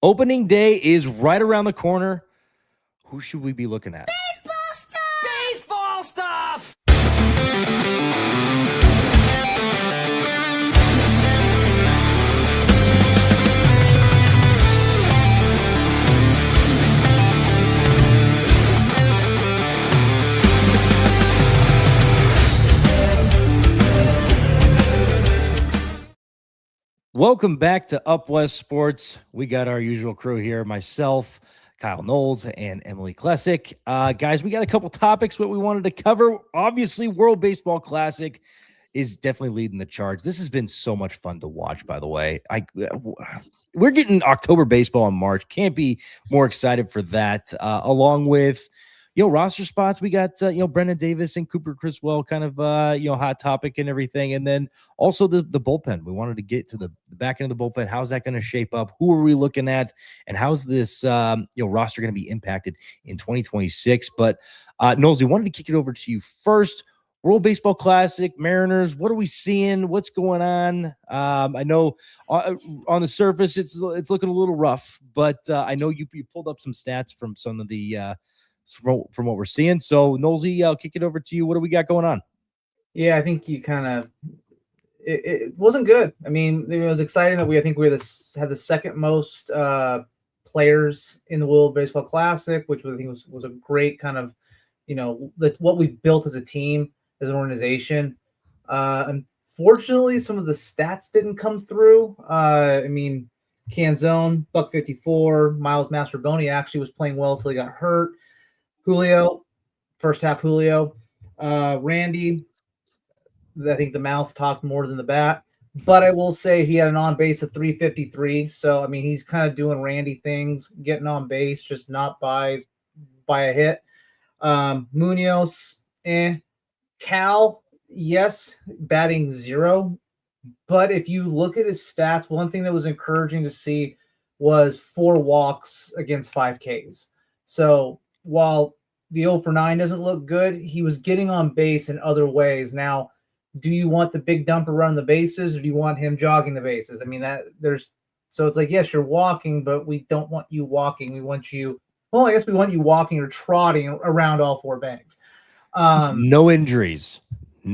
Opening day is right around the corner. Who should we be looking at? Baseball stuff! Baseball stuff! Welcome back to Up West Sports. We got our usual crew here, myself, Kyle Knowles, and Emily Klesick. Guys, we got a couple topics what we wanted to cover. Obviously, World Baseball Classic is definitely leading the charge. This has been so much fun to watch, by the way. We're getting October baseball in March. Can't be more excited for that. Along with roster spots, we got Brennen Davis and Cooper Criswell kind of hot topic and everything, and then also the bullpen. We wanted to get to the back end of the bullpen. How's that going to shape up? Who are we looking at, and how's this roster going to be impacted in 2026? But Knowles, we wanted to kick it over to you first. World Baseball Classic, Mariners. What are we seeing? What's going on? I know on the surface it's looking a little rough, but I know you pulled up some stats from some of the. From what we're seeing. So, Knowlesy, I'll kick it over to you. What do we got going on? Yeah, I think you kind of it wasn't good. I mean, it was exciting that we had the second most players in the World Baseball Classic, which I think was a great kind of what we've built as a team, as an organization. Unfortunately, some of the stats didn't come through. I mean, Canzone, $154. Miles Mastrobuoni actually was playing well until he got hurt. Julio, first half Julio. Randy, I think the mouth talked more than the bat. But I will say he had an on-base of 353. So, I mean, he's kind of doing Randy things, getting on base, just not by a hit. Munoz, Cal, yes, batting 0. But if you look at his stats, one thing that was encouraging to see was 4 walks against 5 Ks. So, while the 0 for 9 doesn't look good, he was getting on base in other ways. Now, do you want the big dumper running the bases, or do you want him jogging the bases? I mean, so it's like, yes, you're walking, but we don't want you walking. We want you, well, I guess we want you walking or trotting around all 4 bags. No injuries. But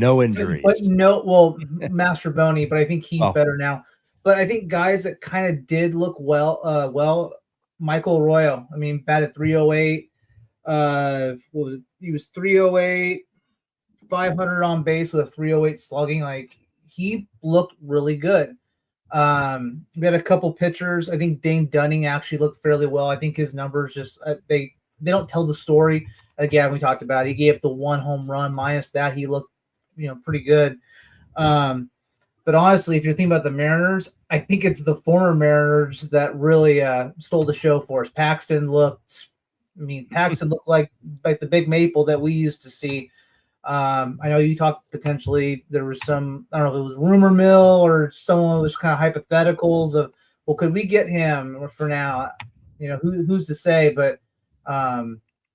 Mastrobuoni, but I think he's better now. But I think guys that kind of did look well, Michael Arroyo, I mean, batted 308. What was it? He was 308, 500 on base with a 308 slugging. Like, he looked really good. We had a couple pitchers. I think Dane Dunning actually looked fairly well. I think his numbers just they don't tell the story. Again, we talked about it. He gave up the 1 home run. Minus that, he looked pretty good. But honestly, if you're thinking about the Mariners, I think it's the former Mariners that really stole the show for us. Paxton looked like the big maple that we used to see. I know you talked potentially there was some, I don't know if it was rumor mill or someone was kind of hypotheticals of, well, could we get him for now? Who's to say? But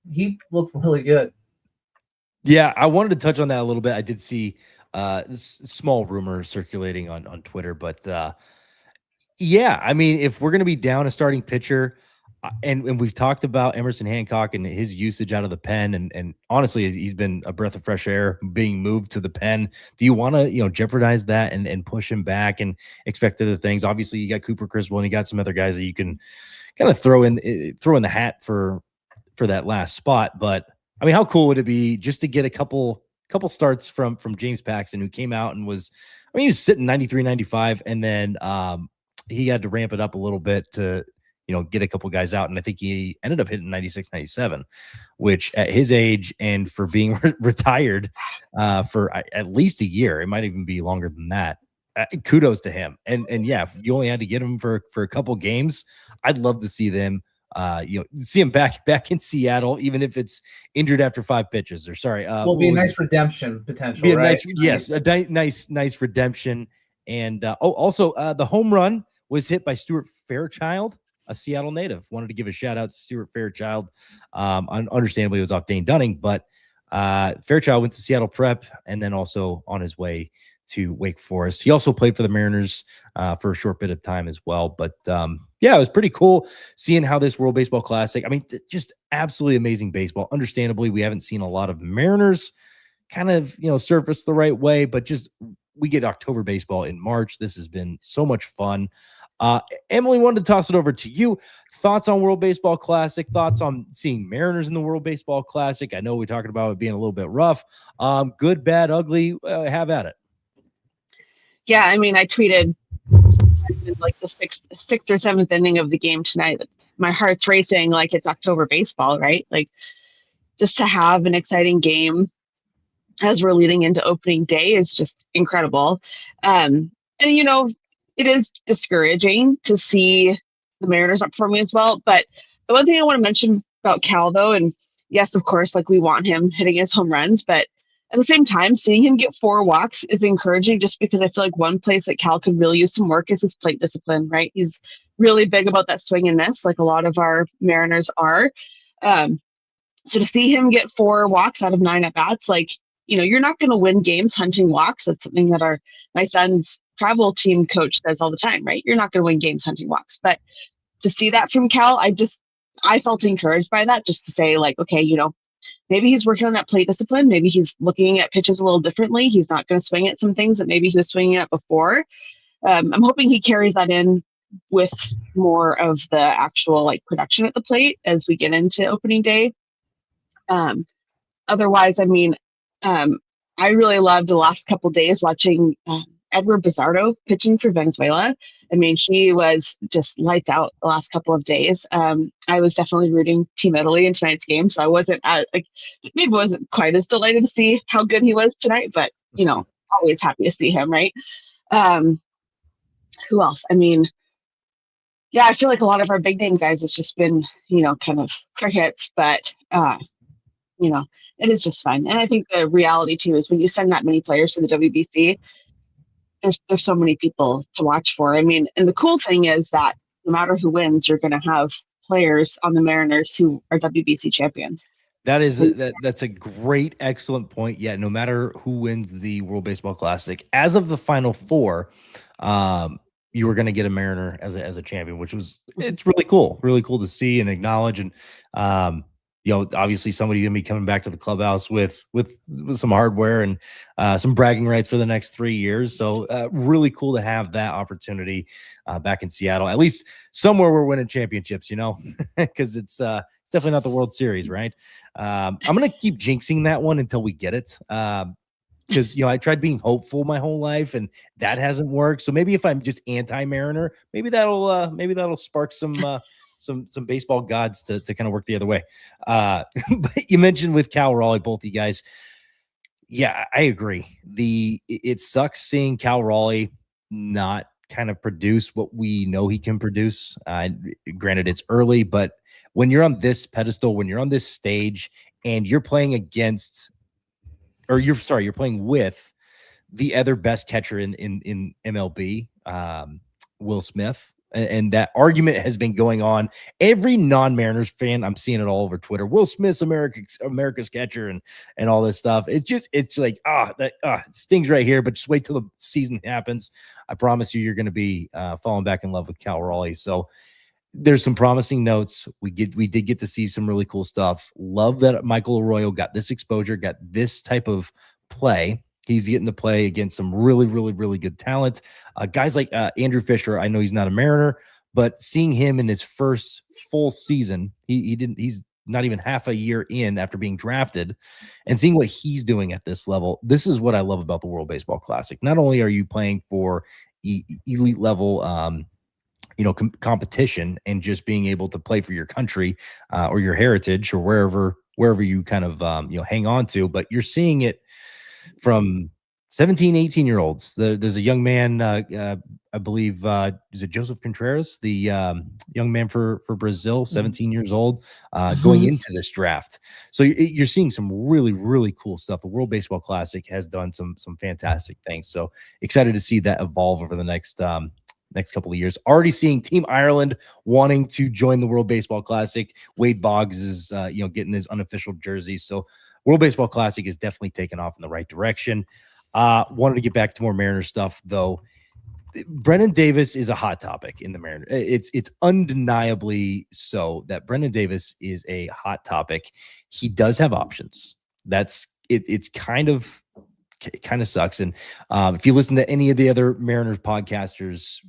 he looked really good. Yeah, I wanted to touch on that a little bit. I did see this small rumor circulating on Twitter, but yeah, I mean, if we're going to be down a starting pitcher, and we've talked about Emerson Hancock and his usage out of the pen, and honestly, he's been a breath of fresh air being moved to the pen. Do you want to jeopardize that and push him back and expect other things? Obviously, you got Cooper Criswell and you got some other guys that you can kind of throw in the hat for that last spot. But I mean, how cool would it be just to get a couple starts from James Paxton, who came out and he was sitting 93, 95, and then he had to ramp it up a little bit to get a couple guys out. And I think he ended up hitting 96, 97, which at his age and for being retired for at least a year, it might even be longer than that. Kudos to him. And yeah, if you only had to get him for a couple games, I'd love to see them, see him back in Seattle, even if it's injured after 5 pitches or sorry. Will be a nice redemption potential, right? Nice redemption. And also the home run was hit by Stuart Fairchild, a Seattle native. Wanted to give a shout out to Stuart Fairchild. Understandably, it was off Dane Dunning, but Fairchild went to Seattle Prep and then also on his way to Wake Forest. He also played for the Mariners for a short bit of time as well. But yeah, it was pretty cool seeing how this World Baseball Classic, I mean, just absolutely amazing baseball. Understandably, we haven't seen a lot of Mariners kind of, surface the right way, but just we get October baseball in March. This has been so much fun. Emily, wanted to toss it over to you. Thoughts on World Baseball Classic? Thoughts on seeing Mariners in the World Baseball Classic? I know we're talking about it being a little bit rough. Good, bad, ugly. Have at it. Yeah, I mean, I tweeted like the sixth or seventh inning of the game tonight. My heart's racing like it's October baseball, right? Like just to have an exciting game as we're leading into opening day is just incredible. And it is discouraging to see the Mariners not performing as well. But the one thing I want to mention about Cal, though, and yes, of course, like we want him hitting his home runs, but at the same time, seeing him get 4 walks is encouraging just because I feel like one place that Cal could really use some work is his plate discipline, right? He's really big about that swing and miss, like a lot of our Mariners are. So to see him get 4 walks out of 9 at-bats, like, you're not going to win games hunting walks. That's something that my son's travel team coach says all the time, right? You're not going to win games hunting walks. But to see that from Cal, I felt encouraged by that, just to say, like, okay, maybe he's working on that plate discipline. Maybe he's looking at pitches a little differently. He's not going to swing at some things that maybe he was swinging at before. I'm hoping he carries that in with more of the actual production at the plate as we get into opening day. Otherwise, I mean, I really loved the last couple of days watching Edward Bizardo pitching for Venezuela. I mean, she was just lights out the last couple of days. I was definitely rooting Team Italy in tonight's game, so I maybe wasn't quite as delighted to see how good he was tonight, but always happy to see him, right? Who else? I mean, yeah, I feel like a lot of our big name guys, it's just been kind of crickets, but it is just fun. And I think the reality too is when you send that many players to the WBC, there's so many people to watch for. I mean, and the cool thing is that no matter who wins, you're going to have players on the Mariners who are WBC champions. That's a great, excellent point. Yeah, no matter who wins the World Baseball Classic, as of the Final Four, you were going to get a Mariner as a champion, it's really cool to see and acknowledge. And obviously somebody going to be coming back to the clubhouse with some hardware and some bragging rights for the next 3 years. So really cool to have that opportunity back in Seattle, at least somewhere we're winning championships, because it's definitely not the World Series, right? I'm going to keep jinxing that one until we get it. Because I tried being hopeful my whole life and that hasn't worked. So maybe if I'm just anti-Mariner, maybe that'll spark some baseball gods to kind of work the other way. But you mentioned with Cal Raleigh, both you guys. Yeah, I agree. It sucks seeing Cal Raleigh not kind of produce what we know he can produce. Granted, it's early, but when you're on this pedestal, when you're on this stage, and you're playing against, or you're playing with the other best catcher in MLB, Will Smith. And that argument has been going on. Every non-Mariners fan, I'm seeing it all over Twitter. Will Smith's America's catcher and all this stuff. It's like, it stings right here, but just wait till the season happens. I promise you're going to be falling back in love with Cal Raleigh. So there's some promising notes. We did get to see some really cool stuff. Love that Michael Arroyo got this exposure, got this type of play. He's getting to play against some really, really, really good talent. Guys like Andrew Fisher, I know he's not a Mariner, but seeing him in his first full season, he's not even half a year in after being drafted, and seeing what he's doing at this level. This is what I love about the World Baseball Classic. Not only are you playing for elite level, competition and just being able to play for your country or your heritage or wherever you kind of, hang on to, but you're seeing it from 17, 18-year-olds. There's a young man, I believe, is it Joseph Contreras, the young man for Brazil, 17 years old, going into this draft. So you're seeing some really, really cool stuff. The World Baseball Classic has done some fantastic things. So excited to see that evolve over the next couple of years. Already seeing Team Ireland wanting to join the World Baseball Classic. Wade Boggs is getting his unofficial jersey. So World Baseball Classic is definitely taken off in the right direction. Wanted to get back to more Mariners stuff, though. Brennen Davis is a hot topic in the Mariners. It's undeniably so that Brennen Davis is a hot topic. He does have options. That's it. It kind of sucks. And if you listen to any of the other Mariners podcasters,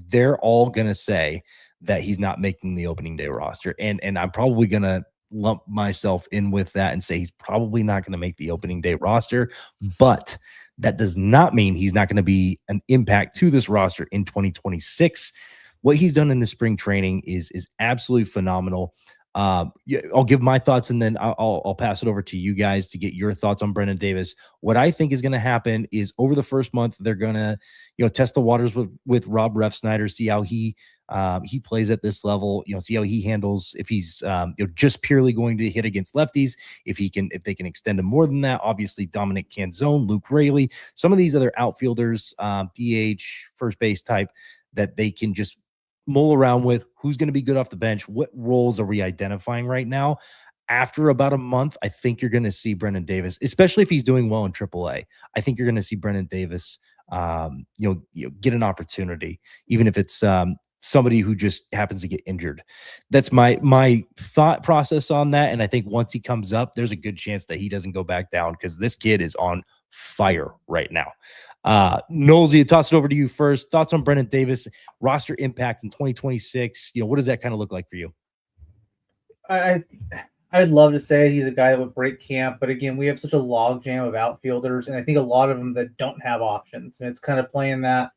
they're all gonna say that he's not making the opening day roster, and I'm probably gonna lump myself in with that and say he's probably not going to make the opening day roster, but that does not mean he's not going to be an impact to this roster in 2026. What he's done in the spring training is absolutely phenomenal. I'll give my thoughts, and then I'll pass it over to you guys to get your thoughts on Brennen Davis. What I think is going to happen is over the first month, they're going to, test the waters with Rob Refsnyder, see how he plays at this level, see how he handles, if he's just purely going to hit against lefties, if they can extend him more than that. Obviously Dominic Canzone, Luke Raley, some of these other outfielders, DH, first base type, that they can just mull around with. Who's going to be good off the bench? What roles are we identifying right now? After about a month, I think you're going to see Brennen Davis, especially if he's doing well in AAA. I think you're going to see Brennen Davis, get an opportunity, even if it's somebody who just happens to get injured. That's my thought process on that. And I think once he comes up, there's a good chance that he doesn't go back down, because this kid is on fire right now. Nosey, toss it over to you first. Thoughts on Brennen Davis, roster impact in 2026? What does that kind of look like for you? I'd love to say he's a guy that would break camp, but again, we have such a logjam of outfielders, and I think a lot of them that don't have options, and it's kind of playing that,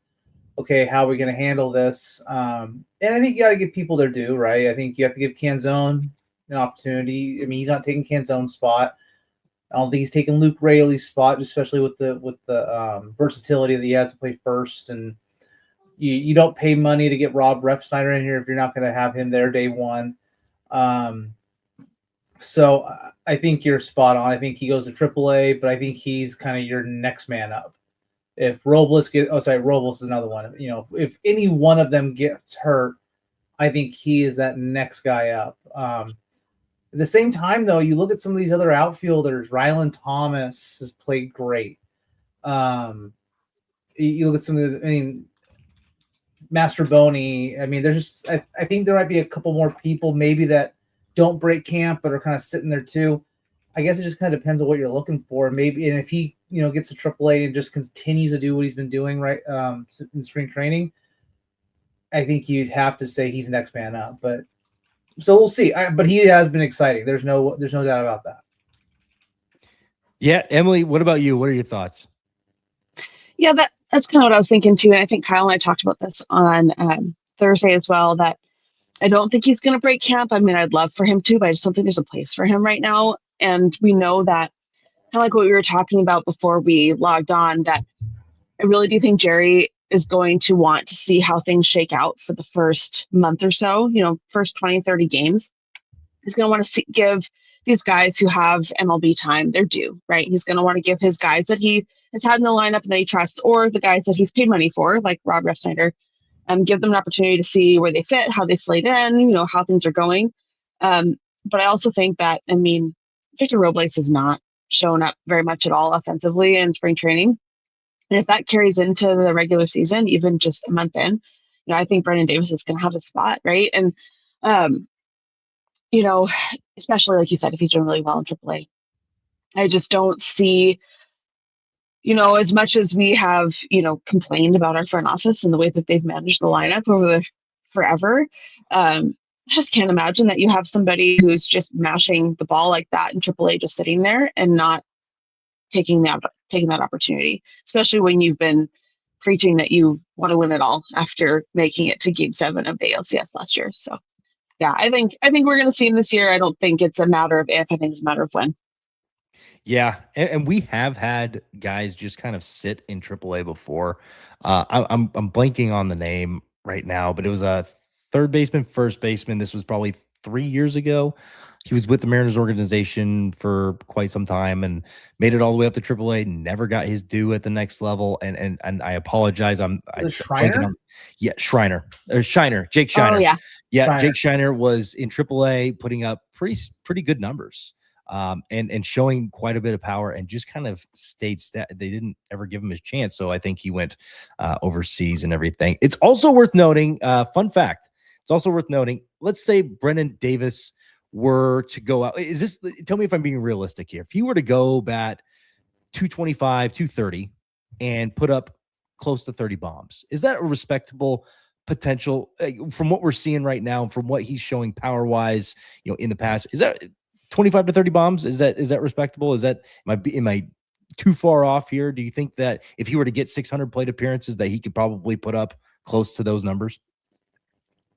okay, how are we going to handle this? And I think you got to give people their due, right? I think you have to give Canzone an opportunity. I mean, he's not taking Canzone's spot. I don't think he's taking Luke Raley's spot, especially with the versatility that he has to play first. And you don't pay money to get Rob Refsnyder in here if you're not going to have him there day one. So I think you're spot on. I think he goes to AAA, but I think he's kind of your next man up. If Robles Robles is another one. If any one of them gets hurt, I think he is that next guy up. At the same time, though, you look at some of these other outfielders. Ryland Thomas has played great. You look at some of Mastroboni. I mean, there's just I think there might be a couple more people maybe that don't break camp but are kind of sitting there too. I guess it just kind of depends on what you're looking for. Maybe, and if he gets to AAA and just continues to do what he's been doing right in spring training, I think you'd have to say he's next man up. But so we'll see. But he has been exciting. There's no doubt about that. Yeah, Emily, what about you? What are your thoughts? Yeah, that's kind of what I was thinking too. And I think Kyle and I talked about this on Thursday as well, that I don't think he's going to break camp. I mean, I'd love for him to, but I just don't think there's a place for him right now. And we know that, kind of like what we were talking about before we logged on, that I really do think Jerry is going to want to see how things shake out for the first month or so, first 20, 30 games. He's going to want to give these guys who have MLB time their due, right? He's going to want to give his guys that he has had in the lineup and that he trusts, or the guys that he's paid money for, like Rob Refsnyder, give them an opportunity to see where they fit, how they slate in, how things are going. But I also think that, Victor Robles has not shown up very much at all offensively in spring training. And if that carries into the regular season, even just a month in, I think Brennen Davis is going to have a spot, right? And, especially like you said, if he's doing really well in AAA, I just don't see, as much as we have, complained about our front office and the way that they've managed the lineup over forever, I just can't imagine that you have somebody who's just mashing the ball like that in AAA, just sitting there and not taking that opportunity, especially when you've been preaching that you want to win it all after making it to Game 7 of the ALCS last year. So, yeah, I think we're going to see him this year. I don't think it's a matter of if. I think it's a matter of when. Yeah, and we have had guys just kind of sit in AAA before. I'm blanking on the name right now, but it was a third baseman, first baseman. This was probably 3 years ago. He was with the Mariners organization for quite some time and made it all the way up to AAA. Never got his due at the next level. And I apologize. Schreiner? Schreiner. Jake Scheiner. Oh, yeah. Yeah, Jake Scheiner was in AAA putting up pretty good numbers. and showing quite a bit of power, and just kind of stayed they didn't ever give him his chance. So I think he went overseas and everything. It's also worth noting, fun fact, it's also worth noting, let's say Brennen Davis were to go out. Tell me if I'm being realistic here. If he were to go bat 225, 230 and put up close to 30 bombs, is that a respectable potential from what we're seeing right now and from what he's showing power wise, in the past? Is that 25 to 30 bombs? Is that respectable? Am I too far off here? Do you think that if he were to get 600 plate appearances that he could probably put up close to those numbers?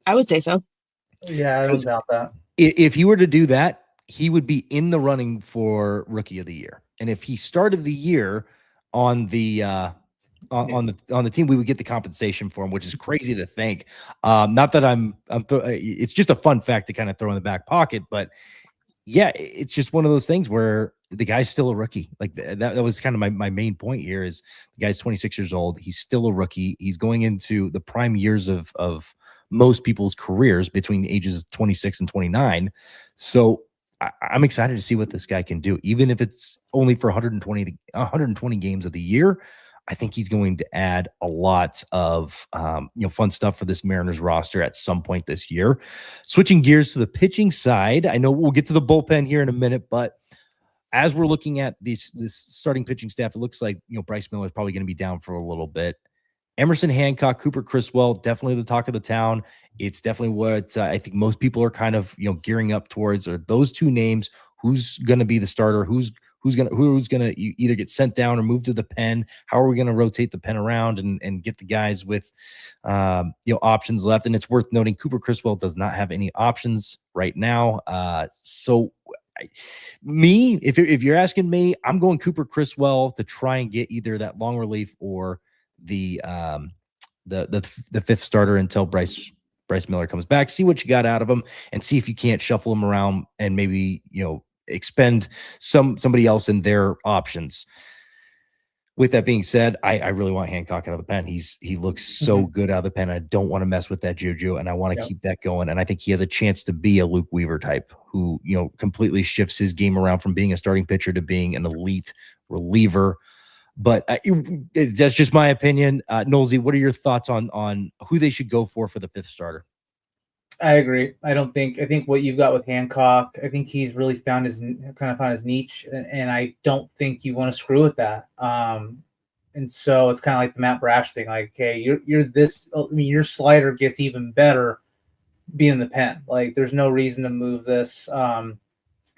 I would say so. Yeah, I don't doubt that. If he were to do that, he would be in the running for Rookie of the Year. And if he started the year on the on the team, we would get the compensation for him, which is crazy to think. Not that it's just a fun fact to kind of throw in the back pocket, but yeah, it's just one of those things where the guy's still a rookie. Like that was kind of my main point here is the guy's 26 years old. He's still a rookie. He's going into the prime years of most people's careers between the ages of 26 and 29. So I'm excited to see what this guy can do, even if it's only for 120 games of the year. I think he's going to add a lot of fun stuff for this Mariners roster at some point this year. Switching gears to the pitching side, I know we'll get to the bullpen here in a minute, but as we're looking at this starting pitching staff, it looks like Bryce Miller is probably going to be down for a little bit. Emerson Hancock, Cooper Criswell, definitely the talk of the town. It's definitely what I think most people are kind of gearing up towards. Are those two names? Who's going to be the starter? Who's gonna either get sent down or move to the pen? How are we going to rotate the pen around and get the guys with options left? And it's worth noting Cooper Criswell does not have any options right now. If you're asking me, I'm going Cooper Criswell to try and get either that long relief or the fifth starter until Bryce Miller comes back. See what you got out of him and see if you can't shuffle him around and maybe expend somebody else in their options. With that being said, I really want Hancock out of the pen. He looks so good out of the pen. I don't want to mess with that juju, and I want to keep that going. And I think he has a chance to be a Luke Weaver type who completely shifts his game around from being a starting pitcher to being an elite reliever. But that's just my opinion. Nolsey, what are your thoughts on who they should go for the fifth starter? I agree. I think what you've got with Hancock, I think he's really found his niche, and I don't think you want to screw with that. And so it's kind of like the Matt Brash thing. Like, okay, you're this. I mean, your slider gets even better being in the pen. Like, there's no reason to move this.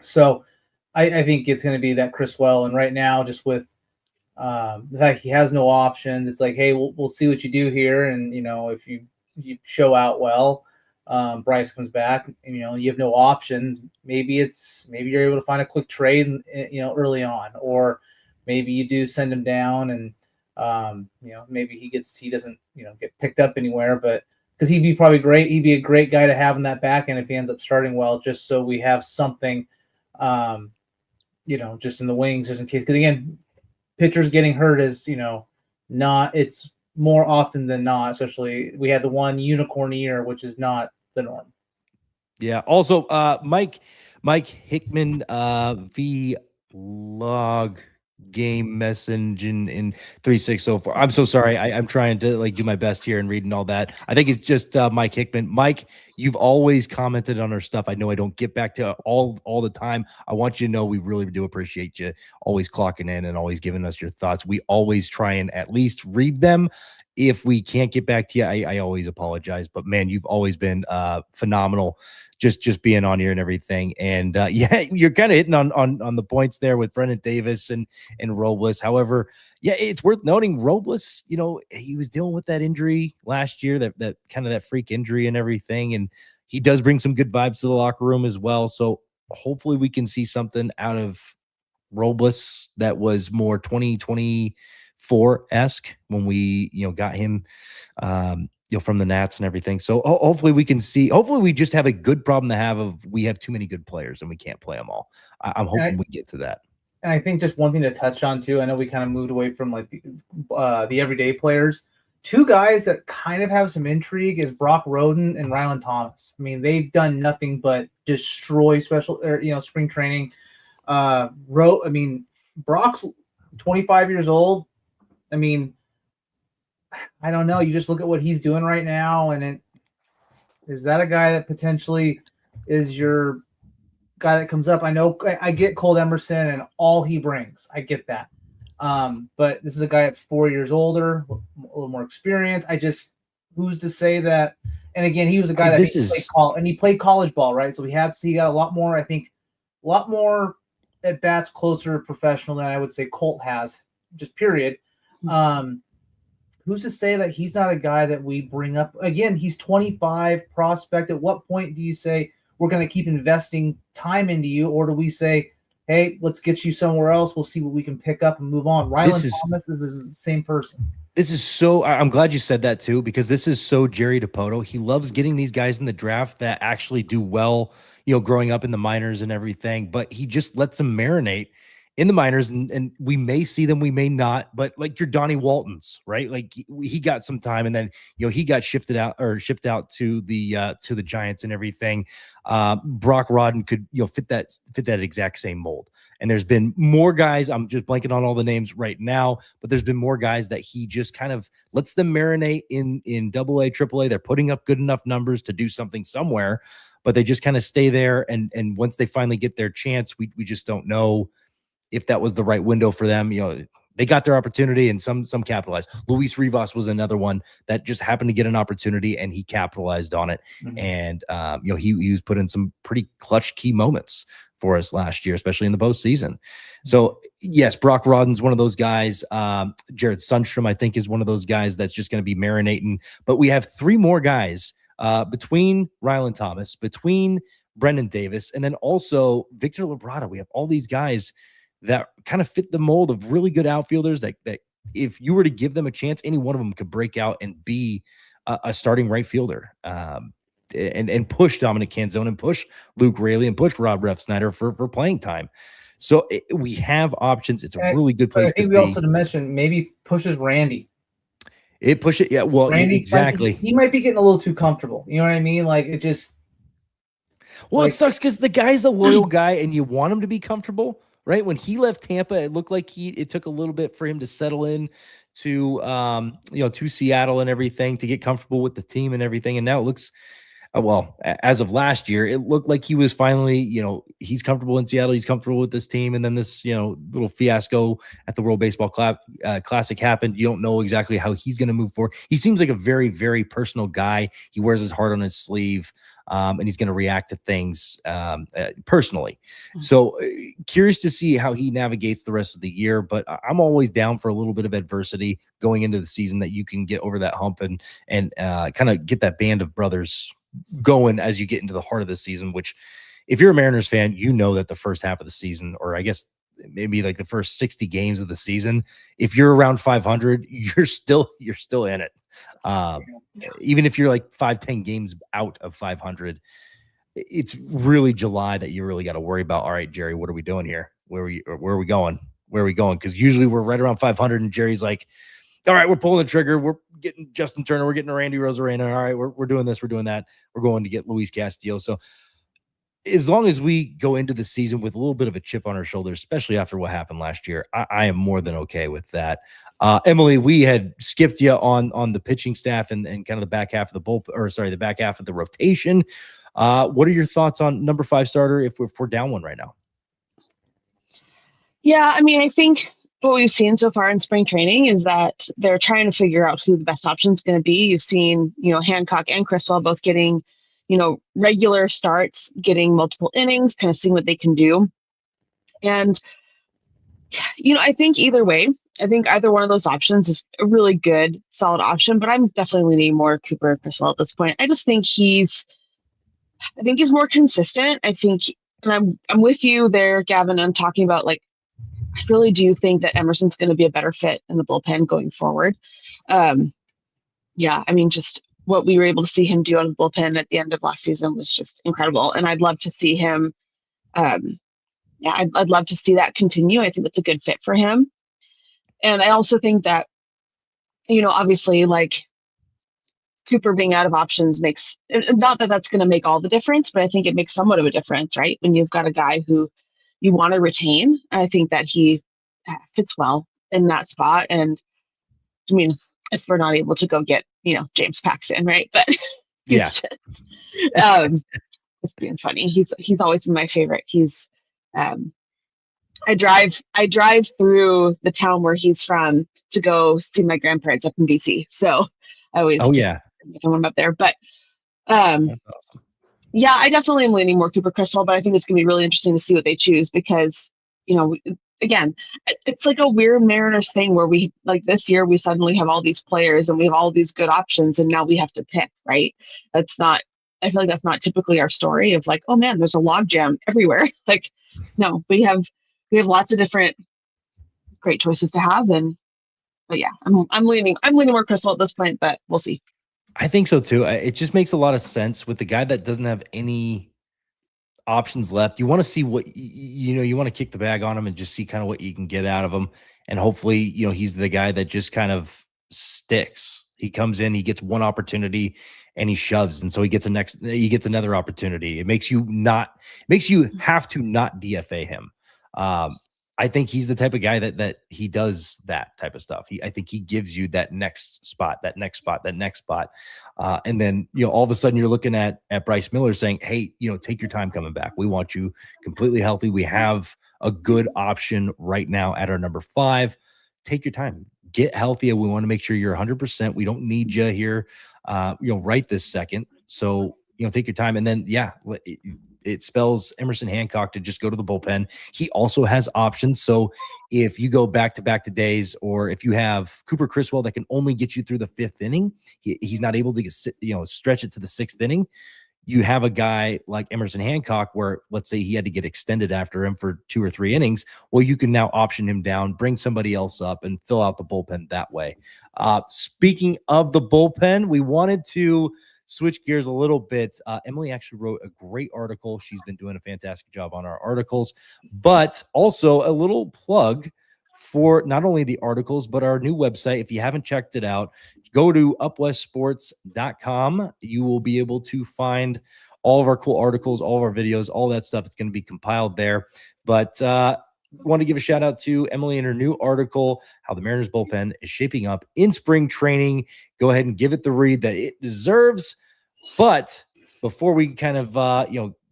So I think it's going to be that Criswell. And right now, just with the fact he has no options, it's like, hey, we'll see what you do here, and if you show out well. Bryce comes back, and you have no options. Maybe you're able to find a quick trade, early on, or maybe you do send him down, and maybe he doesn't get picked up anywhere, but because he'd be a great guy to have in that back end if he ends up starting well, just so we have something, just in the wings, just in case. Because again, pitchers getting hurt is it's more often than not. Especially we had the one unicorn year, which is not the norm. Yeah. Also, Mike Hickman, vlog game message in 3604. I'm so sorry. I'm trying to do my best here and reading all that. I think it's just Mike Hickman. Mike, you've always commented on our stuff. I know I don't get back to all the time. I want you to know we really do appreciate you always clocking in and always giving us your thoughts. We always try and at least read them. If we can't get back to you, I always apologize. But man, you've always been phenomenal, just being on here and everything. And yeah, you're kind of hitting on the points there with Brennen Davis and Robles. However, yeah, it's worth noting Robles, he was dealing with that injury last year, that kind of that freak injury and everything. And he does bring some good vibes to the locker room as well. So hopefully we can see something out of Robles that was more 2024-esque when we got him from the Nats and everything. So hopefully we just have a good problem to have of we have too many good players and we can't play them all. I'm hoping we get to that. And I think just one thing to touch on too, I know we kind of moved away from the everyday players. Two guys that kind of have some intrigue is Brock Roden and Ryland Thomas. I mean, they've done nothing but destroy spring training. Brock's 25 years old. I mean, I don't know. You just look at what he's doing right now, and is that a guy that potentially is your guy that comes up? I know I get Cole Emerson and all he brings. I get that. But this is a guy that's 4 years older, a little more experience. Who's to say that? And again, he was a guy that he played college ball, right? So he got a lot more, at bats closer to professional than I would say Colt has, just period. Who's to say that he's not a guy that we bring up? Again, he's 25 prospect. At what point do you say we're going to keep investing time into you, or do we say, hey, let's get you somewhere else. We'll see what we can pick up and move on. Ryland Thomas is the same person. I'm glad you said that too, because this is so Jerry DiPoto. He loves getting these guys in the draft that actually do well, growing up in the minors and everything, but he just lets them marinate in the minors, and we may see them, we may not, but like your Donnie Waltons, right? Like he got some time, and then he got shipped out to the Giants and everything. Brock Rodden could fit that exact same mold. And there's been more guys, I'm just blanking on all the names right now, but there's been more guys that he just kind of lets them marinate in AA, AAA. They're putting up good enough numbers to do something somewhere, but they just kind of stay there. And once they finally get their chance, we just don't know if that was the right window for them. They got their opportunity and some capitalized. Luis Rivas was another one that just happened to get an opportunity and he capitalized on it. Mm-hmm. And, he was put in some pretty clutch key moments for us last year, especially in the postseason. So yes, Brock Rodden's one of those guys. Jared Sundstrom, I think, is one of those guys that's just going to be marinating, but we have three more guys between Ryland Thomas, between Brennen Davis, and then also Victor Labrada. We have all these guys that kind of fit the mold of really good outfielders that if you were to give them a chance, any one of them could break out and be a starting right fielder, and push Dominic Canzone and push Luke Raley and push Rob Refsnyder for playing time. So we have options. It's a really good place to be. I think we also mentioned maybe pushes Randy. It push it. Yeah. Well, Randy, exactly. He might be getting a little too comfortable. You know what I mean? Like it just. Well, it sucks because the guy's a loyal guy and you want him to be comfortable. Right when he left Tampa, it looked like it took a little bit for him to settle in to to Seattle and everything, to get comfortable with the team and everything. And now it looks, as of last year, it looked like he was finally, he's comfortable in Seattle. He's comfortable with this team. And then this, little fiasco at the World Baseball Classic happened. You don't know exactly how he's going to move forward. He seems like a very, very personal guy. He wears his heart on his sleeve. And he's going to react to things personally. So curious to see how he navigates the rest of the year, but I'm always down for a little bit of adversity going into the season that you can get over that hump and kind of get that band of brothers going as you get into the heart of the season, which if you're a Mariners fan, that the first half of the season, or I guess maybe like the first 60 games of the season, if you're around 500, you're still in it. Even if you're like 5-10 games out of 500, it's really July that you really got to worry about. All right, Jerry, what are we doing here? Where are we going? Because usually we're right around 500 and Jerry's like, all right, we're pulling the trigger. We're getting Justin Turner. We're getting Randy Rosarena. All right, we're doing this. We're doing that. We're going to get Luis Castillo. So as long as we go into the season with a little bit of a chip on our shoulder, especially after what happened last year, I am more than okay with that. Emily, we had skipped you on the pitching staff and kind of the back half of the the back half of the rotation. What are your thoughts on number 5 starter if we're down one right now? Yeah, I mean, I think what we've seen so far in spring training is that they're trying to figure out who the best option is going to be. You've seen, Hancock and Criswell both getting regular starts, getting multiple innings, kind of seeing what they can do. And, I think either way, either one of those options is a really good, solid option, but I'm definitely leaning more Cooper Criswell at this point. I just think he's more consistent. And I'm with you there, Gavin. I'm talking about I really do think that Emerson's going to be a better fit in the bullpen going forward. Just what we were able to see him do out of the bullpen at the end of last season was just incredible. And I'd love to see him. I'd love to see that continue. I think that's a good fit for him. And I also think that, obviously Cooper being out of options makes, not that that's going to make all the difference, but I think it makes somewhat of a difference, right? When you've got a guy who you want to retain. I think that he fits well in that spot. And I mean, if we're not able to go get, James Paxton, right? But Yeah. just, it's being funny. He's always been my favorite. He's, I drive through the town where he's from to go see my grandparents up in BC. So I always Oh yeah. when I'm up there. But That's awesome. yeah, I definitely am leaning more Cooper Criswell, but I think it's going to be really interesting to see what they choose because, again, it's like a weird Mariners thing where we, like this year, we suddenly have all these players and we have all these good options and now we have to pick, right? I feel like that's not typically our story of like, oh man, there's a logjam everywhere. Like, no, we have lots of different great choices to have. But yeah, I'm leaning more Criswell at this point, but we'll see. I think so too. It just makes a lot of sense with the guy that doesn't have any options left. You want to see what you want to kick the bag on him and just see kind of what you can get out of him. And hopefully, he's the guy that just kind of sticks. He comes in, he gets one opportunity and he shoves. And so he gets another opportunity. It makes you have to not DFA him. I think he's the type of guy that he does that type of stuff. I think he gives you that next spot. And then, all of a sudden you're looking at Bryce Miller saying, hey, take your time coming back. We want you completely healthy. We have a good option right now at our number 5. Take your time, get healthy. We want to make sure you're 100%. We don't need you here, right this second. So, take your time. And then, it spells Emerson Hancock to just go to the bullpen. He also has options. So if you go back-to-back to days, or if you have Cooper Criswell that can only get you through the 5th inning, he's not able to stretch it to the 6th inning. You have a guy like Emerson Hancock where, let's say he had to get extended after him for 2 or 3 innings. Well, you can now option him down, bring somebody else up, and fill out the bullpen that way. Speaking of the bullpen, we wanted to switch gears a little bit. Emily actually wrote a great article. She's been doing a fantastic job on our articles, but also a little plug for not only the articles, but our new website. If you haven't checked it out, go to upwestsports.com. You will be able to find all of our cool articles, all of our videos, all that stuff. It's going to be compiled there. But want to give a shout out to Emily and her new article, how the Mariners bullpen is shaping up in spring training. Go ahead and give it the read that it deserves. But before we kind of,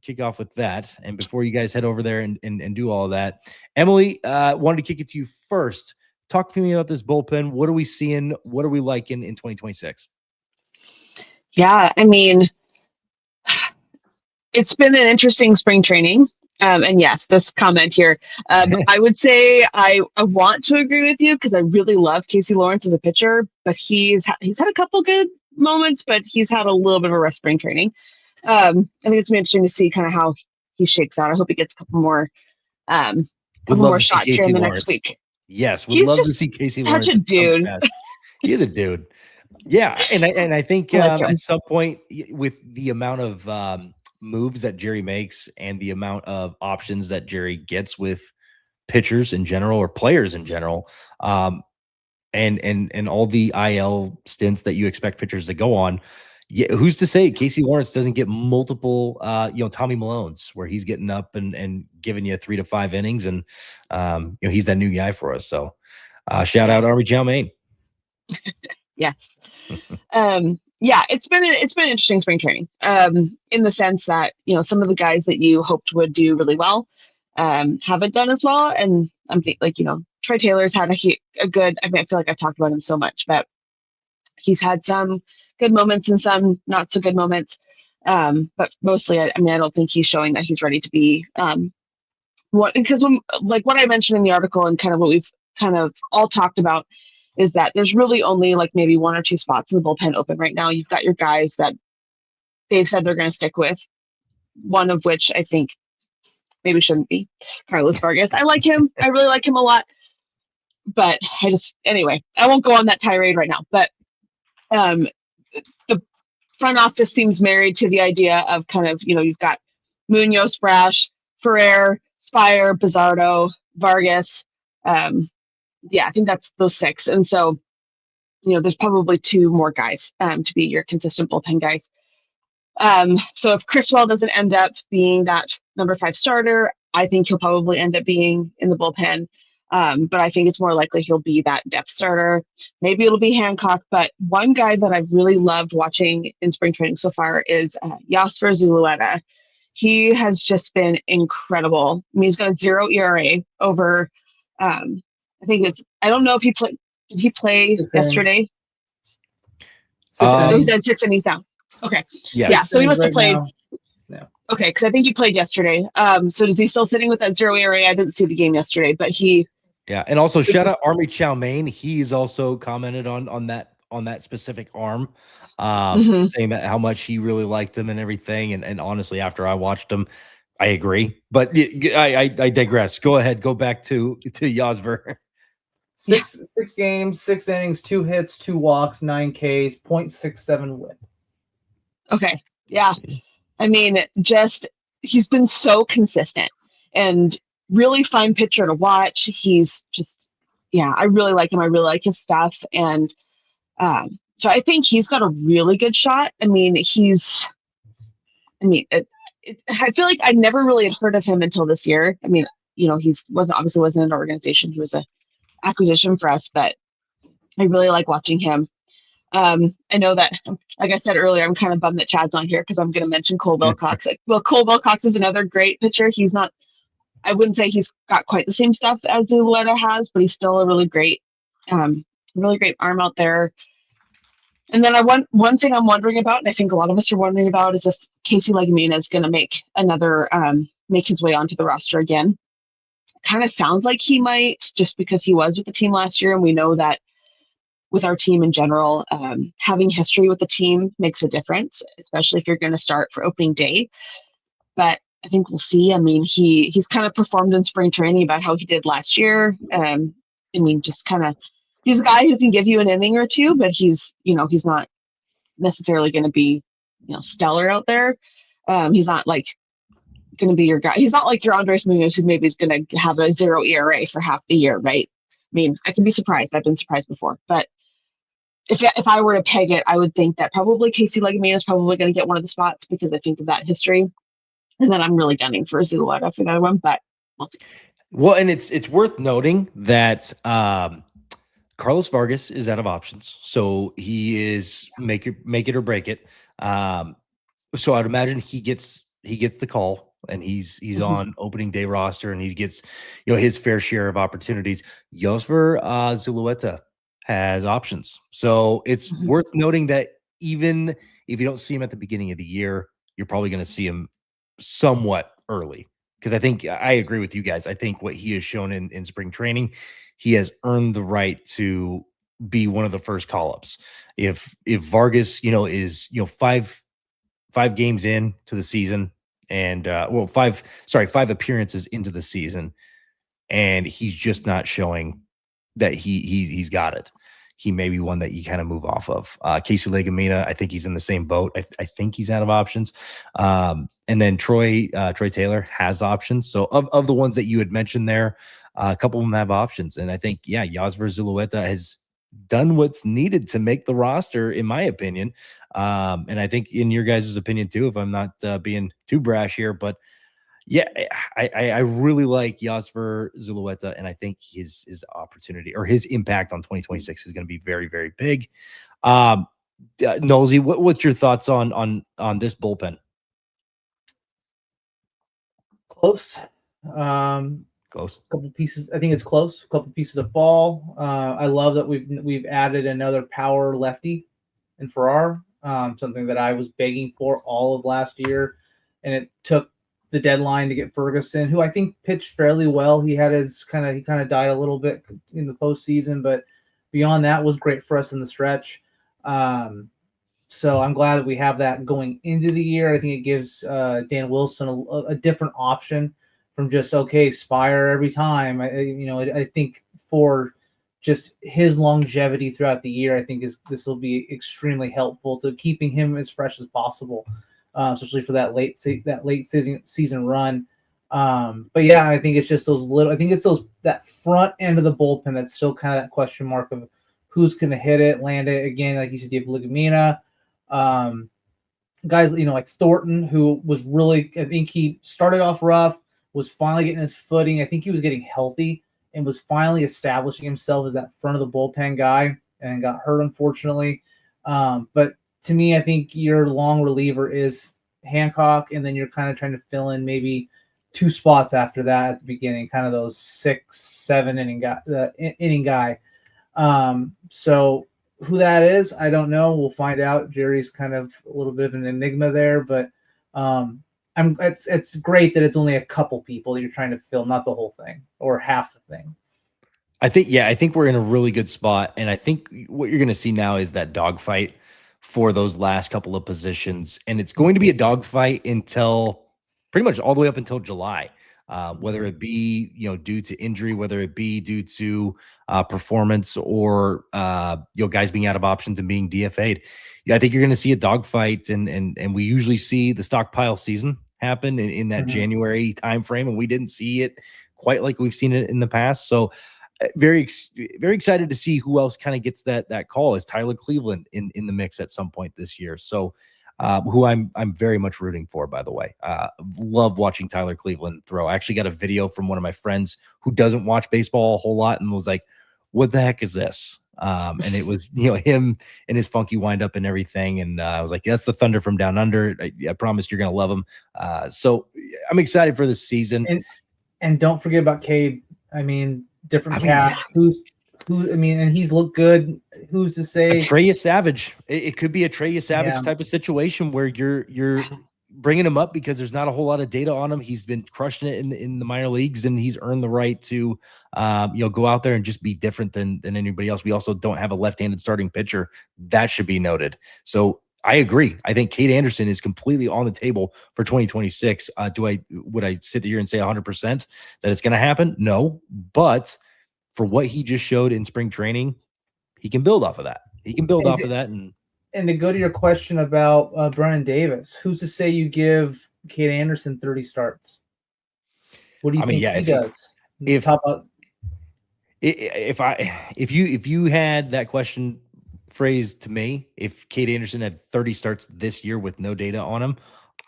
kick off with that, and before you guys head over there and do all of that, Emily, wanted to kick it to you first. Talk to me about this bullpen. What are we seeing? What are we liking in 2026? Yeah, I mean, it's been an interesting spring training. And yes, this comment here, I would say I want to agree with you because I really love Casey Lawrence as a pitcher, but he's had a couple good moments, but he's had a little bit of a rough spring training. I think it's been interesting to see kind of how he shakes out. I hope he gets a couple more shots here in the next week. Yes, we'd love to see Casey Lawrence. Such a dude. He is a dude. Yeah, and I think at some point with the amount of moves that Jerry makes and the amount of options that Jerry gets with pitchers in general or players in general, and all the IL stints that you expect pitchers to go on, who's to say Casey Lawrence doesn't get multiple Tommy Malones where he's getting up and giving you 3 to 5 innings, and he's that new guy for us. So shout out Army Chow Mein. Yes. Yeah, it's been an interesting spring training, in the sense that, some of the guys that you hoped would do really well haven't done as well. And I'm thinking, Troy Taylor's had a good, I feel like I've talked about him so much, but he's had some good moments and some not so good moments. But mostly, I don't think he's showing that he's ready to be because what I mentioned in the article and kind of what we've kind of all talked about is that there's really only like maybe 1 or 2 spots in the bullpen open right now. You've got your guys that they've said they're going to stick with, one of which I think maybe shouldn't be Carlos Vargas. I like him. I really like him a lot. But anyway, I won't go on that tirade right now. But the front office seems married to the idea of kind of, you've got Munoz, Brash, Ferrer, Spire, Bizzardo, Vargas. I think that's those 6. And so, there's probably 2 more guys to be your consistent bullpen guys. So if Criswell doesn't end up being that number 5 starter, I think he'll probably end up being in the bullpen. But I think it's more likely he'll be that depth starter. Maybe it'll be Hancock. But one guy that I've really loved watching in spring training so far is Yosver Zulueta. He has just been incredible. I mean, he's got a 0 ERA over. I don't know if he played. Did he play 6 yesterday? innings. Oh, he said 6 innings now. Okay. Yes. Yeah. So he must have played. Now. Yeah. Okay, because I think he played yesterday. So is he still sitting with that 0 ERA? I didn't see the game yesterday, but he. Yeah, and also shout out Army Chow Mein. He's also commented on that specific arm, saying that how much he really liked him and everything. And honestly, after I watched him, I agree. But I digress. Go ahead. Go back to Yosver. 6 games, 6 innings, 2 hits, 2 walks, 9 Ks, 0.67 whip. Okay. Yeah. I mean, he's been so consistent and really fun pitcher to watch. He's just, I really like him. I really like his stuff. And so I think he's got a really good shot. I mean, I feel like I never really had heard of him until this year. I mean, wasn't an organization. He was a acquisition for us, but I really like watching him. I know that, like I said earlier, I'm kind of bummed that Chad's on here because I'm going to mention Cole Wilcox. Well, Cole Wilcox is another great pitcher. He's not, I wouldn't say he's got quite the same stuff as Zulueta has, but he's still a really great arm out there. And then one thing I'm wondering about, and I think a lot of us are wondering about, is if Casey Legumina is going to make his way onto the roster again. Kind of sounds like he might, just because he was with the team last year, and we know that with our team in general, having history with the team makes a difference, especially if you're going to start for opening day. But I think we'll see. I mean, he's kind of performed in spring training about how he did last year. Just kind of, he's a guy who can give you an inning or two, but he's not necessarily going to be, stellar out there. He's not like going to be your guy. He's not like your Andrés Muñoz, who maybe is going to have a 0 ERA for half the year, right? I mean, I can be surprised. I've been surprised before, but if I were to peg it, I would think that probably Casey Legumina is probably going to get one of the spots because I think of that history. And then I'm really gunning for Zulueta for the other one, but we'll see. Well, and it's worth noting that Carlos Vargas is out of options, so he is make it or break it. So I'd imagine he gets the call, and he's on opening day roster, and he gets his fair share of opportunities. Yosver Zulueta has options, so it's worth noting that even if you don't see him at the beginning of the year, you're probably going to see him somewhat early, because I think I agree with you guys. I think what he has shown in spring training, he has earned the right to be one of the first call-ups. If Vargas, is 5 games in to the season, and 5 appearances into the season, and he's just not showing that he's got it, he may be one that you kind of move off of. Casey Legumina, I think he's in the same boat. I think he's out of options. And then Troy Taylor has options. So of the ones that you had mentioned there, a couple of them have options. And I think, Yosver Zulueta has done what's needed to make the roster, in my opinion. And I think in your guys' opinion too, if I'm not being too brash here, but I really like Yosver Zulueta, and I think his opportunity or his impact on 2026 is going to be very, very big. Nosy, what's your thoughts on this bullpen? Close. Close. Couple pieces. I think it's close. A couple pieces of ball. I love that we've added another power lefty in Farrar. Something that I was begging for all of last year, and it took the deadline to get Ferguson, who I think pitched fairly well. He had he kind of died a little bit in the postseason, but beyond that was great for us in the stretch. So I'm glad that we have that going into the year. I think it gives Dan Wilson a different option from just Spire every time. I think for just his longevity throughout the year, I think this will be extremely helpful to keeping him as fresh as possible. Especially for that late season run. But I think it's just that front end of the bullpen that's still kind of that question mark of who's going to hit it, land it again. Like you said, you have Legumina. guys, like Thornton, who was really, I think he started off rough, was finally getting his footing. I think he was getting healthy and was finally establishing himself as that front of the bullpen guy, and got hurt, unfortunately. But to me, I think your long reliever is Hancock, and then you're kind of trying to fill in maybe 2 spots after that at the beginning, kind of those 6-7 inning guy. So who that is, I don't know. We'll find out. Jerry's kind of a little bit of an enigma there, but it's great that it's only a couple people that you're trying to fill, not the whole thing or half the thing. I think we're in a really good spot, and I think what you're going to see now is that dogfight for those last couple of positions, and it's going to be a dogfight until pretty much all the way up until July, whether it be due to injury, whether it be due to performance, or guys being out of options and being DFA'd. Yeah, I think you're going to see a dogfight, and we usually see the stockpile season happen in that January timeframe, and we didn't see it quite like we've seen it in the past. So very excited to see who else kind of gets that call. Is Tyler Cleveland in the mix at some point this year? So who I'm very much rooting for, by the way. Love watching Tyler Cleveland throw. I actually got a video from one of my friends who doesn't watch baseball a whole lot and was like, what the heck is this? And it was him and his funky windup and everything. And I was like, that's the Thunder from down under. I promise you're gonna love him. So I'm excited for this season. And don't forget about Cade. I mean, different cat. And he's looked good. Who's to say? Atreya Savage. It could be a Atreya Savage type of situation where you're bringing him up because there's not a whole lot of data on him. He's been crushing it in the minor leagues, and he's earned the right to go out there and just be different than anybody else. We also don't have a left-handed starting pitcher. That should be noted. So I agree. I think Cade Anderson is completely on the table for 2026. Would I sit here and say 100% that it's going to happen? No, but for what he just showed in spring training, he can build off of that. And to go to your question about Brennen Davis, who's to say you give Cade Anderson 30 starts? What do you think he does? If you had that question phrased to me, if Cade Anderson had 30 starts this year with no data on him,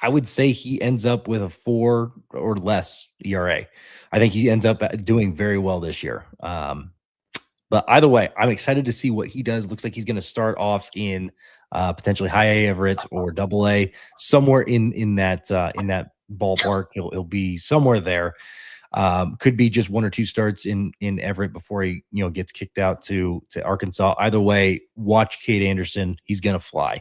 I would say he ends up with a 4 or less ERA. I think he ends up doing very well this year. But either way, I'm excited to see what he does. Looks like he's going to start off in potentially high A Everett or double A, somewhere in that ballpark. He'll be somewhere there. Could be just 1 or 2 starts in Everett before he gets kicked out to Arkansas. Either way, watch Cade Anderson. He's going to fly.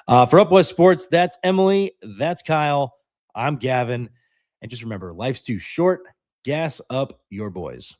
For Up West Sports, that's Emily, that's Kyle, I'm Gavin. And just remember, life's too short. Gas up your boys.